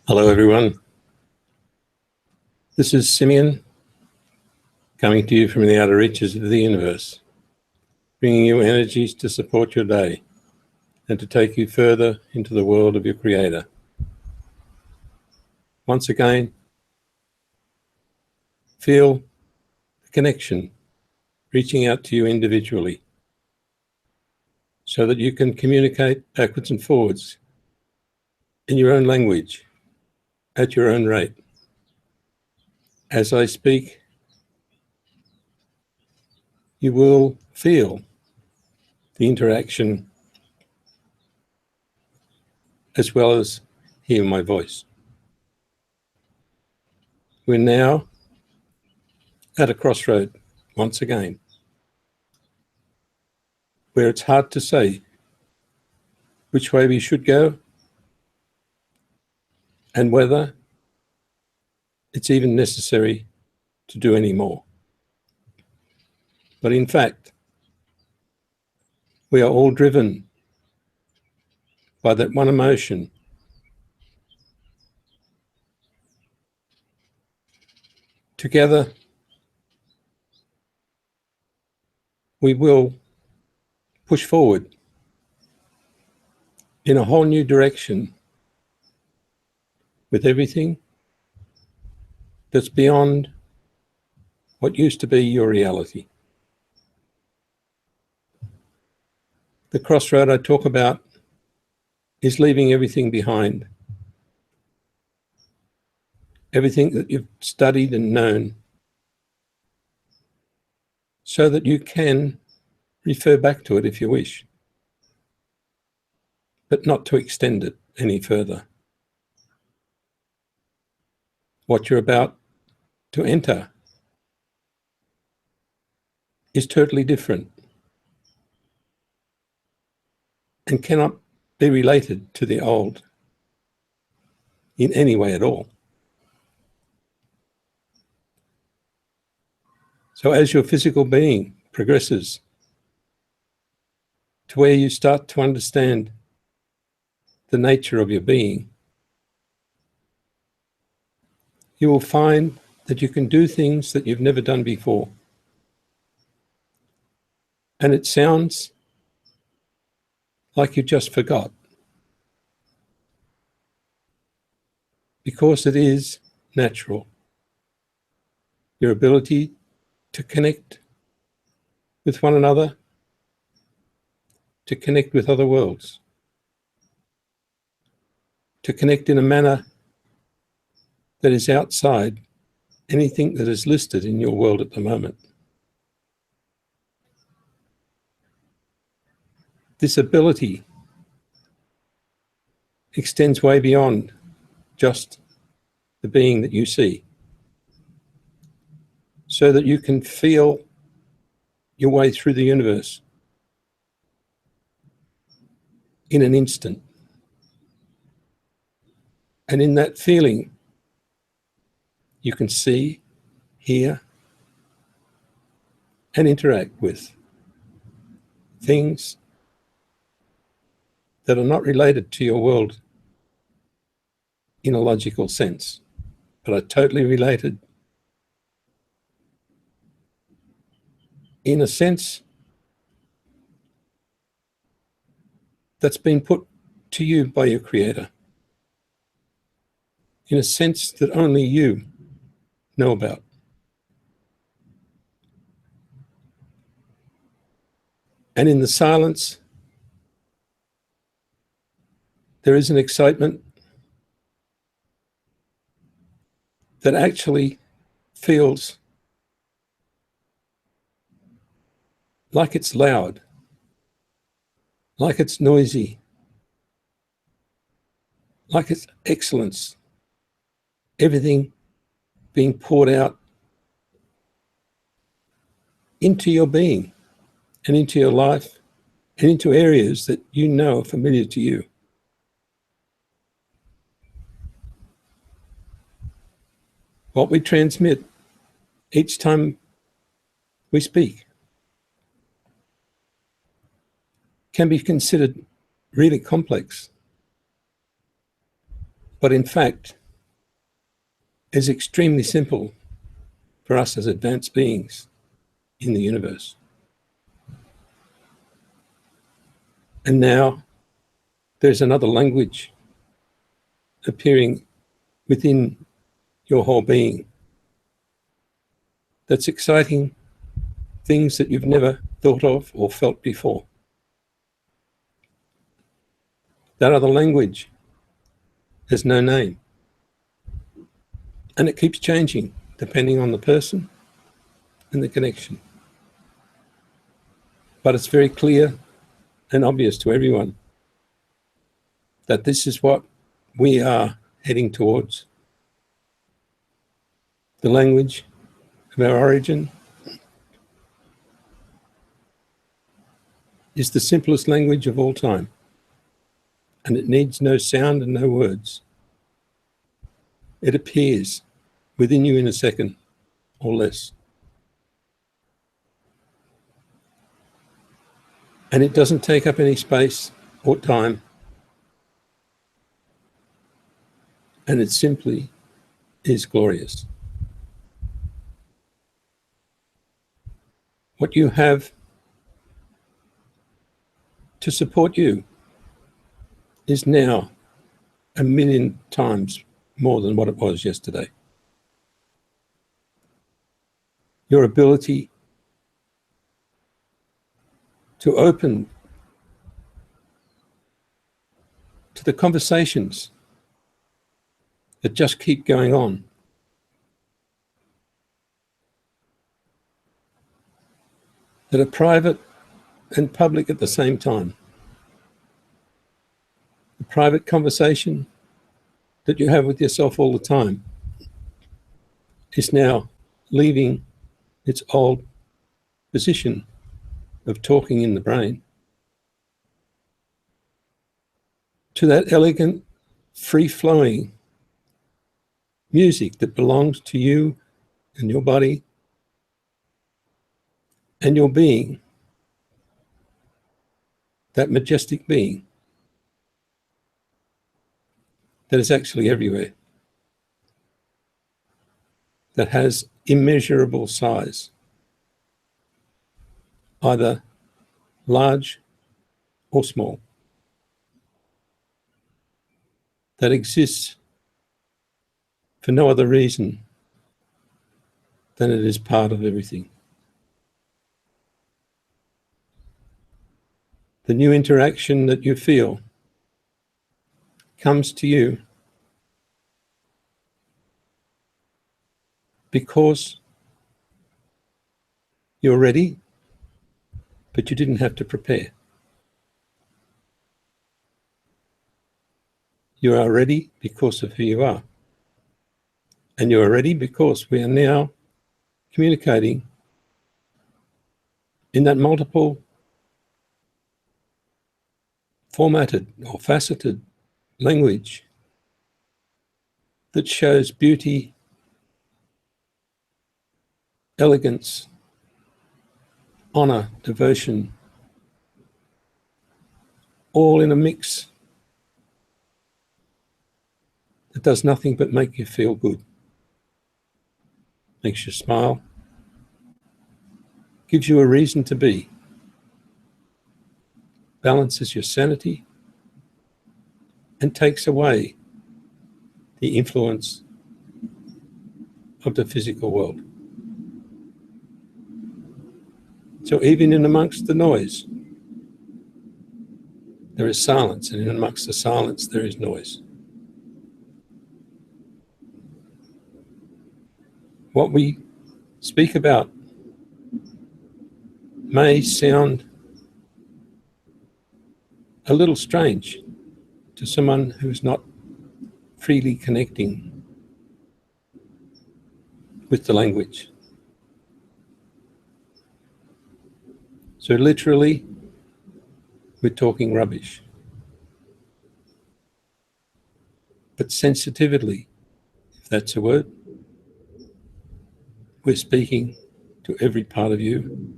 Hello, everyone. This is Simmion, coming to you from the outer reaches of the universe, bringing you energies to support your day and to take you further into the world of your Creator. Once again, feel the connection reaching out to you individually so that you can communicate backwards and forwards in your own language, at your own rate. As I speak, you will feel the interaction as well as hear my voice. We're now at a crossroad once again, where it's hard to say which way we should go and whether it's even necessary to do any more. But in fact, we are all driven by that one emotion. Together, we will push forward in a whole new direction with everything that's beyond what used to be your reality. The crossroad I talk about is leaving everything behind. Everything that you've studied and known, so that you can refer back to it if you wish, but not to extend it any further. What you're about to enter is totally different and cannot be related to the old in any way at all. So as your physical being progresses to where you start to understand the nature of your being, you will find that you can do things that you've never done before. And it sounds like you just forgot, because it is natural. Your ability to connect with one another, to connect with other worlds, to connect in a manner that is outside anything that is listed in your world at the moment. This ability extends way beyond just the being that you see, so that you can feel your way through the universe in an instant. And in that feeling, you can see, hear, and interact with things that are not related to your world in a logical sense, but are totally related in a sense that's been put to you by your Creator, in a sense that only you know about. And in the silence, there is an excitement that actually feels like it's loud, like it's noisy, like it's excellence, everything being poured out into your being and into your life and into areas that you know are familiar to you. What we transmit each time we speak can be considered really complex, but in fact is extremely simple for us as advanced beings in the universe. And now there's another language appearing within your whole being that's exciting things that you've never thought of or felt before. That other language has no name, and it keeps changing depending on the person and the connection. But it's very clear and obvious to everyone that this is what we are heading towards. The language of our origin is the simplest language of all time, and it needs no sound and no words. It appears within you in a second or less. And it doesn't take up any space or time. And it simply is glorious. What you have to support you is now 1,000,000 times more than what it was yesterday. Your ability to open to the conversations that just keep going on, that are private and public at the same time. The private conversation that you have with yourself all the time is now leaving its old position of talking in the brain to that elegant, free-flowing music that belongs to you and your body and your being, that majestic being that is actually everywhere, that has immeasurable size, either large or small, that exists for no other reason than it is part of everything. The new interaction that you feel comes to you because you're ready, but you didn't have to prepare. You are ready because of who you are. And you are ready because we are now communicating in that multiple formatted or faceted language that shows beauty, elegance, honor, devotion, all in a mix that does nothing but make you feel good. Makes you smile, gives you a reason to be, balances your sanity, and takes away the influence of the physical world. So even in amongst the noise, there is silence, and in amongst the silence, there is noise. What we speak about may sound a little strange to someone who's not freely connecting with the language. So literally, we're talking rubbish. But sensitively, if that's a word, we're speaking to every part of you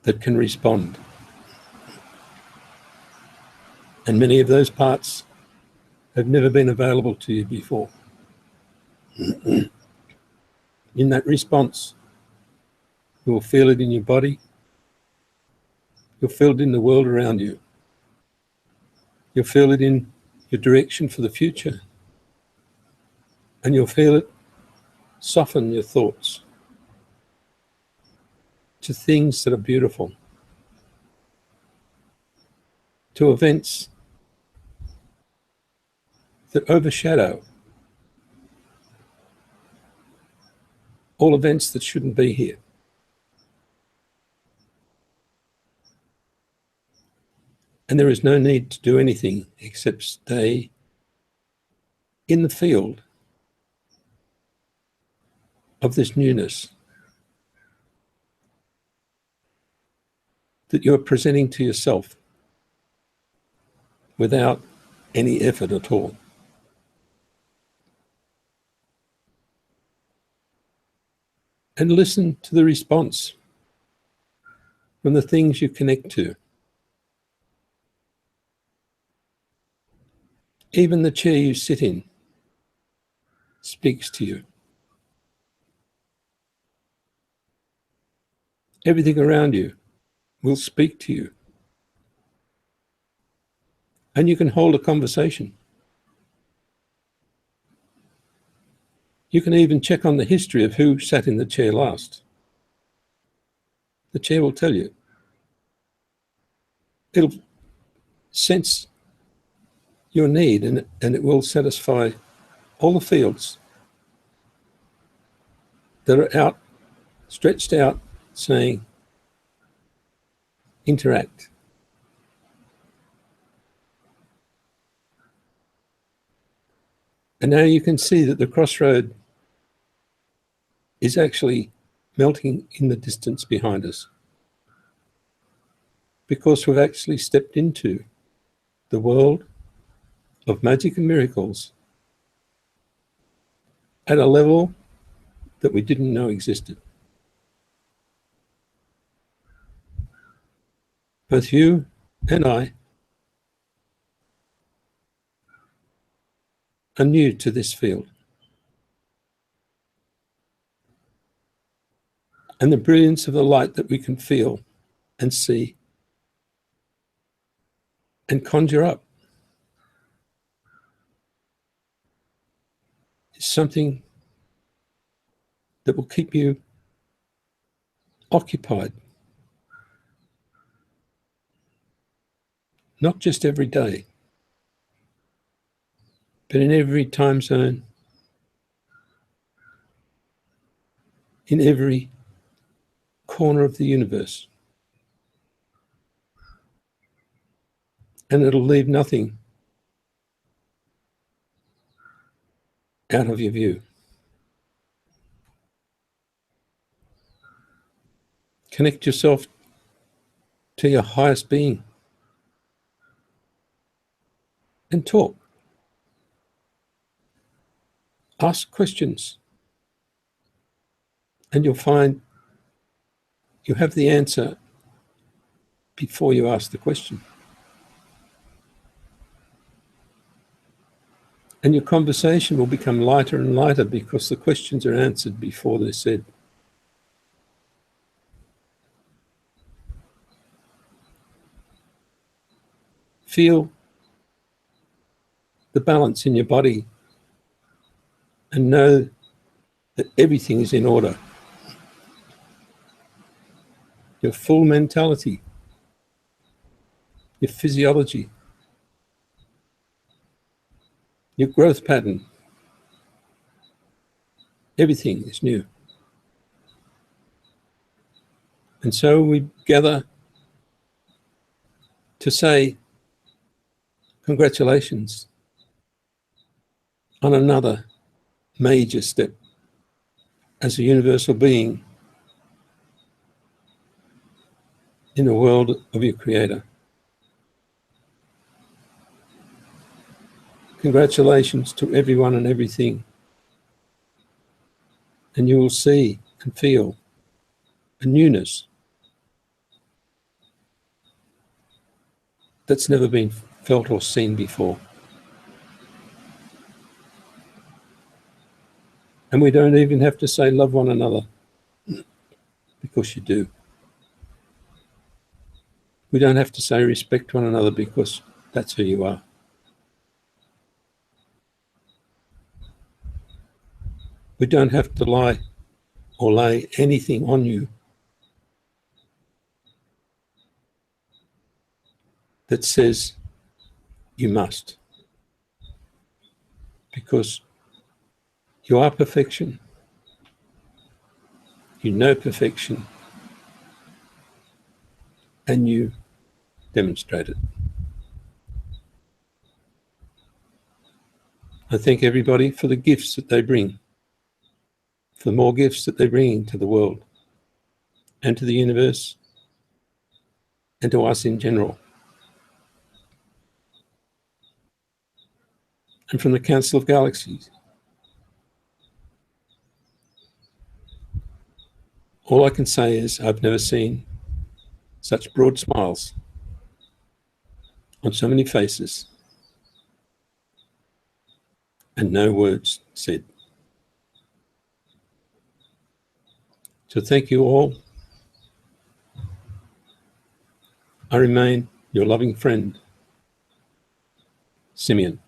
that can respond. And many of those parts have never been available to you before. In that response, you will feel it in your body, you'll feel it in the world around you, you'll feel it in your direction for the future, and you'll feel it soften your thoughts to things that are beautiful, to events that overshadow all events that shouldn't be here. And there is no need to do anything except stay in the field of this newness that you're presenting to yourself without any effort at all. And listen to the response from the things you connect to. Even the chair you sit in speaks to you. Everything around you will speak to you. And you can hold a conversation. You can even check on the history of who sat in the chair last. The chair will tell you. It'll sense your need and it will satisfy all the fields that are out, stretched out, saying, interact. And now you can see that the crossroad is actually melting in the distance behind us, because we've actually stepped into the world of magic and miracles at a level that we didn't know existed. Both you and I are new to this field. And the brilliance of the light that we can feel and see and conjure up is something that will keep you occupied, not just every day, but in every time zone, in every corner of the universe. And it'll leave nothing out of your view. Connect yourself to your highest being and talk. Ask questions, and you'll find you have the answer before you ask the question. And your conversation will become lighter and lighter because the questions are answered before they're said. Feel the balance in your body and know that everything is in order. Your full mentality, your physiology, your growth pattern, everything is new. And so we gather to say congratulations on another major step as a universal being in the world of your Creator. Congratulations to everyone and everything. And you will see and feel a newness that's never been felt or seen before. And we don't even have to say love one another, because you do. We don't have to say respect one another, because that's who you are. We don't have to lie or lay anything on you that says you must, because you are perfection. You know perfection, and you demonstrate it. I thank everybody for the gifts that they bring, for more gifts that they bring into the world and to the universe and to us in general. And from the Council of Galaxies, all I can say is I've never seen such broad smiles on so many faces and no words said. So thank you all. I remain your loving friend, Simmion.